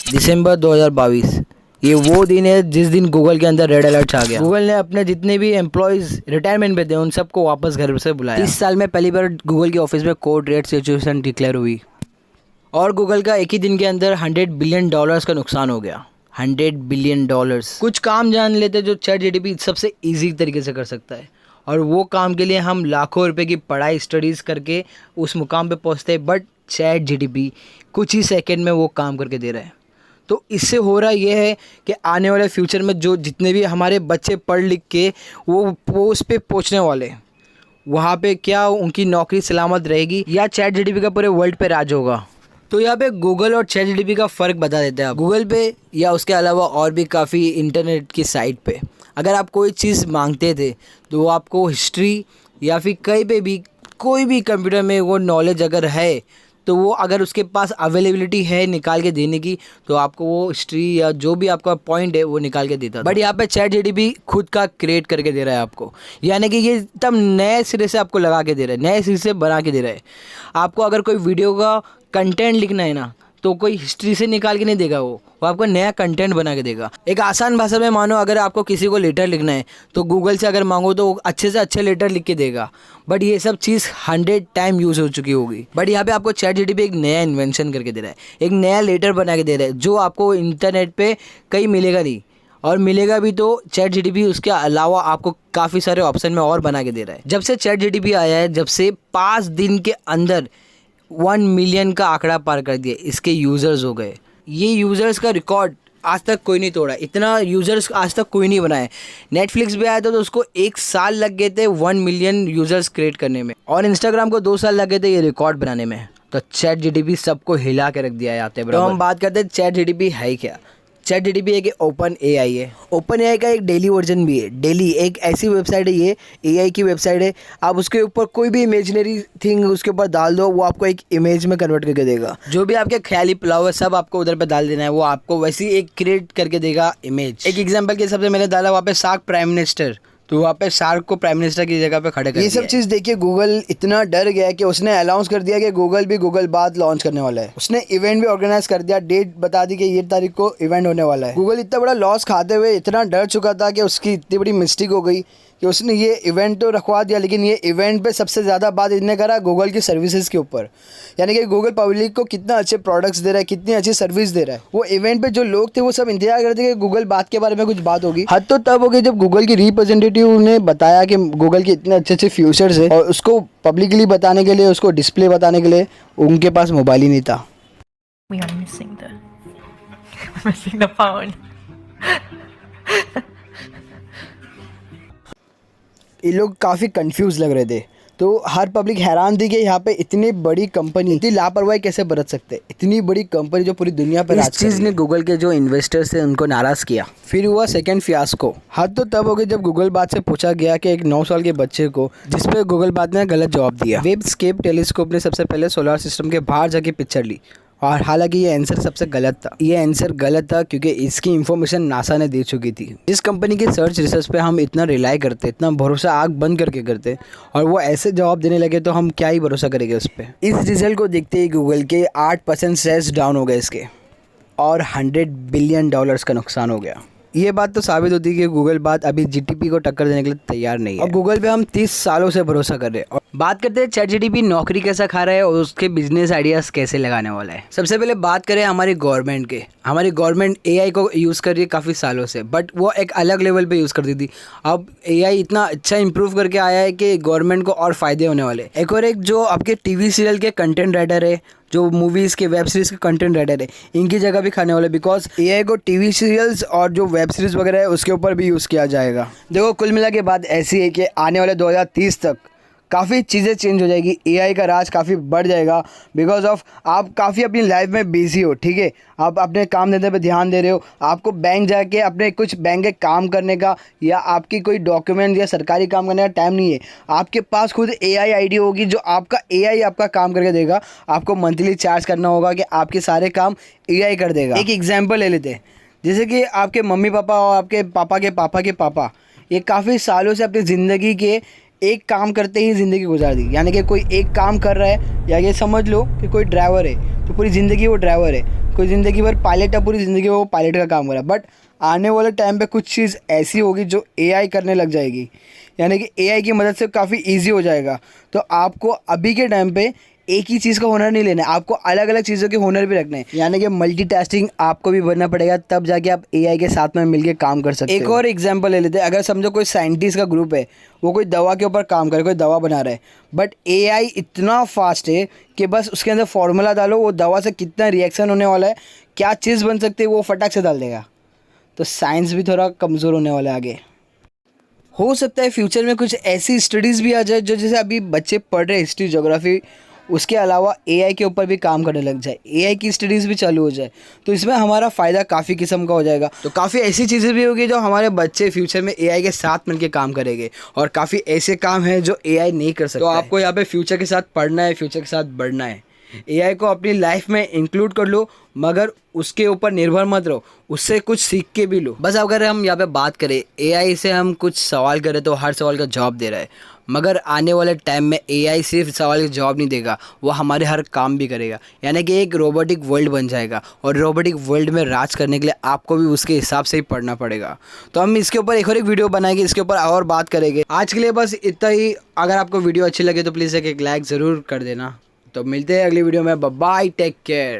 दिसंबर 2022 ये वो दिन है जिस दिन गूगल के अंदर रेड अलर्ट आ गया। गूगल ने अपने जितने भी एम्प्लॉयज़ रिटायरमेंट पे थे उन सबको वापस घर से बुलाया। इस साल में पहली बार गूगल के ऑफिस में कोड रेड सिचुएशन डिक्लेयर हुई और गूगल का एक ही दिन के अंदर $100 बिलियन का नुकसान हो गया। $100 बिलियन। कुछ काम जान लेते जो चैट जीटीपी सबसे ईजी तरीके से कर सकता है और वो काम के लिए हम लाखों रुपए की पढ़ाई स्टडीज़ करके उस मुकाम पे पहुंचते हैं, बट चैट जीटीपी कुछ ही सेकंड में वो काम करके दे रहा है। तो इससे हो रहा ये है कि आने वाले फ्यूचर में जो जितने भी हमारे बच्चे पढ़ लिख के वो पोस्ट पे पहुंचने वाले, वहाँ पे क्या उनकी नौकरी सलामत रहेगी या चैट जीटीपी का पूरे वर्ल्ड पे राज होगा। तो यहाँ पे गूगल और चैट जीटीपी का फ़र्क बता देते हैं आप। गूगल पे या उसके अलावा और भी काफ़ी इंटरनेट की साइट पे अगर आप कोई चीज़ मांगते थे तो वो आपको हिस्ट्री या फिर कहीं पे भी कोई भी कंप्यूटर में वो नॉलेज अगर है तो वो अगर उसके पास अवेलेबिलिटी है निकाल के देने की तो आपको वो हिस्ट्री या जो भी आपका पॉइंट है वो निकाल के देता था। बट यहाँ पे चैट जीटीपी खुद का क्रिएट करके दे रहा है आपको, यानी कि ये तब नए सिरे से आपको लगा के दे रहा है, नए सिरे से बना के दे रहा है। आपको अगर कोई वीडियो का कंटेंट लिखना है ना तो कोई हिस्ट्री से निकाल के नहीं देगा, वो आपको नया कंटेंट बना के देगा। एक आसान भाषा में मानो अगर आपको किसी को लेटर लिखना है तो गूगल से अगर मांगो तो अच्छे से अच्छे लेटर लिख के देगा, बट ये सब चीज़ 100 टाइम यूज़ हो चुकी होगी। बट यहाँ पे आपको चैट जीटीपी एक नया इन्वेंशन करके दे रहा है, एक नया लेटर बना के दे रहा है जो आपको इंटरनेट पे कहीं मिलेगा नहीं, और मिलेगा भी तो चैट जीटीपी उसके अलावा आपको काफ़ी सारे ऑप्शन में और बना के दे रहा है। जब से चैट जीटीपी आया है, जब से 5 दिन के अंदर 1 मिलियन का आंकड़ा पार कर दिया इसके यूज़र्स हो गए। ये यूज़र्स का रिकॉर्ड आज तक कोई नहीं तोड़ा, इतना यूज़र्स आज तक कोई नहीं बनाया। नेटफ्लिक्स भी आया था तो उसको 1 साल लग गए थे 1 मिलियन यूज़र्स क्रिएट करने में, और इंस्टाग्राम को 2 साल लग गए थे ये रिकॉर्ड बनाने में। तो चैट जीटीपी सबको हिला के रख दिया है आते बराबर। तो हम बात करते हैं चैट जीटीपी है क्या। चैट जीटीपी एक ओपन एआई है। ओपन एआई का एक डेली वर्जन भी है। डेली एक ऐसी वेबसाइट है, ये एआई की वेबसाइट है। आप उसके ऊपर कोई भी इमेजिनरी थिंग उसके ऊपर डाल दो, वो आपको एक इमेज में कन्वर्ट करके देगा। जो भी आपके ख्याली पुलाव है सब आपको उधर पे डाल देना है, वो आपको वैसी एक क्रिएट करके देगा इमेज। एक एग्जांपल के हिसाब से मैंने डाला वहाँ पे शार्क प्राइम मिनिस्टर, तो वहाँ पे शार्क को प्राइम मिनिस्टर की जगह पे खड़े कर दिया। ये सब चीज़ देखिए गूगल इतना डर गया कि उसने अनाउंस कर दिया कि गूगल भी गूगल बात लॉन्च करने वाला है। उसने इवेंट भी ऑर्गेनाइज कर दिया, डेट बता दी कि ये तारीख को इवेंट होने वाला है। गूगल इतना बड़ा लॉस खाते हुए इतना डर चुका था कि उसकी इतनी बड़ी मिस्टेक हो गई कि उसने ये इवेंट तो रखवा दिया, लेकिन ये इवेंट पे सबसे ज़्यादा बात इसने करा गूगल की सर्विसेज के ऊपर, यानी कि गूगल पब्लिक को कितना अच्छे प्रोडक्ट्स दे रहा है, कितनी अच्छी सर्विस दे रहा है। वो इवेंट पे जो लोग थे वो सब इंतजार करते कि गूगल बात के बारे में कुछ बात होगी। हद तो तब हो गई जब गूगल की रिप्रेजेंटेटिव ने बताया कि गूगल के इतने अच्छे अच्छे फ्यूचर्स है, और उसको पब्लिकली बताने के लिए, उसको डिस्प्ले बताने के लिए उनके पास मोबाइल ही नहीं था। We are missing the phone. ये लोग काफ़ी कंफ्यूज लग रहे थे, तो हर पब्लिक हैरान थी कि यहाँ पे इतनी बड़ी कंपनी इतनी लापरवाही कैसे बरत सकते हैं। इतनी बड़ी कंपनी जो पूरी दुनिया पर इस चीज़ ने गूगल के जो इन्वेस्टर्स थे उनको नाराज़ किया। फिर हुआ सेकंड फियास्को। हद तो तब हो गई जब गूगल बात से पूछा गया कि एक 9 साल के बच्चे को, जिस पे गूगल बात ने गलत जवाब दिया। वेबस्केप टेलीस्कोप ने सबसे पहले सोलर सिस्टम के बाहर जाके पिक्चर ली, और हालांकि ये आंसर सबसे गलत था। ये आंसर गलत था क्योंकि इसकी इन्फॉर्मेशन नासा ने दे चुकी थी। जिस कंपनी के सर्च रिसर्च पे हम इतना रिलाई करते, इतना भरोसा आँख बंद करके करते, और वो ऐसे जवाब देने लगे तो हम क्या ही भरोसा करेंगे उस पर। इस रिजल्ट को देखते ही गूगल के 8% शेयर्स डाउन हो गए इसके, और $100 बिलियन का नुकसान हो गया। ये बात तो साबित होती है कि गूगल बात अभी जीटीपी को टक्कर देने के लिए तैयार नहीं है। और गूगल पे हम 30 सालों से भरोसा कर रहे हैं। और बात करते हैं चैट जीटीपी नौकरी कैसा खा रहा है और उसके बिजनेस आइडियाज़ कैसे लगाने वाला है। सबसे पहले बात करें हमारी गवर्नमेंट के। हमारी गवर्नमेंट एआई को यूज़ कर रही है काफ़ी सालों से, बट वो एक अलग लेवल पे यूज़ करती थी। अब एआई इतना अच्छा इंप्रूव करके आया है कि गवर्नमेंट को और फ़ायदे होने वाले। एक और एक जो आपके टीवी सीरियल के कंटेंट राइटर है, जो मूवीज़ के वेब सीरीज़ के कंटेंट राइटर है, इनकी जगह भी खाने वाले, बिकॉज एआई को टीवी सीरियल्स और जो वेब सीरीज़ वगैरह है उसके ऊपर भी यूज़ किया जाएगा। देखो कुल मिला के बात ऐसी है कि आने वाले 2030 तक काफ़ी चीज़ें चेंज हो जाएगी, एआई का राज काफ़ी बढ़ जाएगा। बिकॉज ऑफ आप काफ़ी अपनी लाइफ में बिजी हो, ठीक है, आप अपने काम धंधे पे ध्यान दे रहे हो, आपको बैंक जाके अपने कुछ बैंक के काम करने का या आपकी कोई डॉक्यूमेंट या सरकारी काम करने का टाइम नहीं है। आपके पास खुद एआई आईडी होगी जो आपका एआई आपका काम करके देगा। आपको मंथली चार्ज करना होगा कि आपके सारे काम एआई कर देगा। एक एग्जाम्पल ले लेते हैं, जैसे कि आपके मम्मी पापा और आपके पापा के पापा के पापा, ये काफ़ी सालों से अपनी ज़िंदगी के एक काम करते ही ज़िंदगी गुजार दी। यानी कि कोई एक काम कर रहा है, या ये समझ लो कि कोई ड्राइवर है तो पूरी ज़िंदगी वो ड्राइवर है। कोई ज़िंदगी भर पायलट है, पूरी ज़िंदगी वो पायलट का काम करा, बट आने वाले टाइम पे कुछ चीज़ ऐसी होगी जो एआई करने लग जाएगी, यानी कि एआई की मदद से काफ़ी इजी हो जाएगा। तो आपको अभी के टाइम पे एक ही चीज़ का हुनर नहीं लेना है, आपको अलग अलग चीज़ों के हुनर भी रखने हैं, यानी कि मल्टीटास्किंग आपको भी बनना पड़ेगा, तब जाके आप एआई के साथ में मिलके काम कर सकते हो। एक और एग्जांपल ले लेते हैं, अगर समझो कोई साइंटिस्ट का ग्रुप है, वो कोई दवा के ऊपर काम करे, कोई दवा बना रहा है, बट एआई इतना फास्ट है कि बस उसके अंदर फॉर्मूला डालो, वो दवा से कितना रिएक्शन होने वाला है, क्या चीज़ बन सकती है, वो फटाक से डाल देगा। तो साइंस भी थोड़ा कमज़ोर होने वाला है आगे। हो सकता है फ्यूचर में कुछ ऐसी स्टडीज़ भी आ जाए जो जैसे अभी बच्चे पढ़ रहे हिस्ट्री, ज्योग्राफी, उसके अलावा एआई के ऊपर भी काम करने लग जाए, एआई की स्टडीज़ भी चालू हो जाए, तो इसमें हमारा फ़ायदा काफ़ी किस्म का हो जाएगा। तो काफ़ी ऐसी चीज़ें भी होगी जो हमारे बच्चे फ्यूचर में एआई के साथ मिलकर काम करेंगे, और काफ़ी ऐसे काम हैं जो एआई नहीं कर सकता। तो आपको यहाँ पे फ्यूचर के साथ पढ़ना है, फ्यूचर के साथ बढ़ना है, एआई को अपनी लाइफ में इंक्लूड कर लो, मगर उसके ऊपर निर्भर मत रहो, उससे कुछ सीख के भी लो। बस अगर हम यहाँ पे बात करें एआई से, हम कुछ सवाल करें तो हर सवाल का जवाब दे रहा है, मगर आने वाले टाइम में एआई सिर्फ सवाल का जवाब नहीं देगा, वो हमारे हर काम भी करेगा, यानी कि एक रोबोटिक वर्ल्ड बन जाएगा, और रोबोटिक वर्ल्ड में राज करने के लिए आपको भी उसके हिसाब से ही पढ़ना पड़ेगा। तो हम इसके ऊपर एक और एक वीडियो बनाएंगे, इसके ऊपर और बात करेंगे। आज के लिए बस इतना ही। अगर आपको वीडियो अच्छी लगे तो प्लीज़ एक लाइक ज़रूर कर देना। तो मिलते हैं अगली वीडियो में। Bye bye, take care.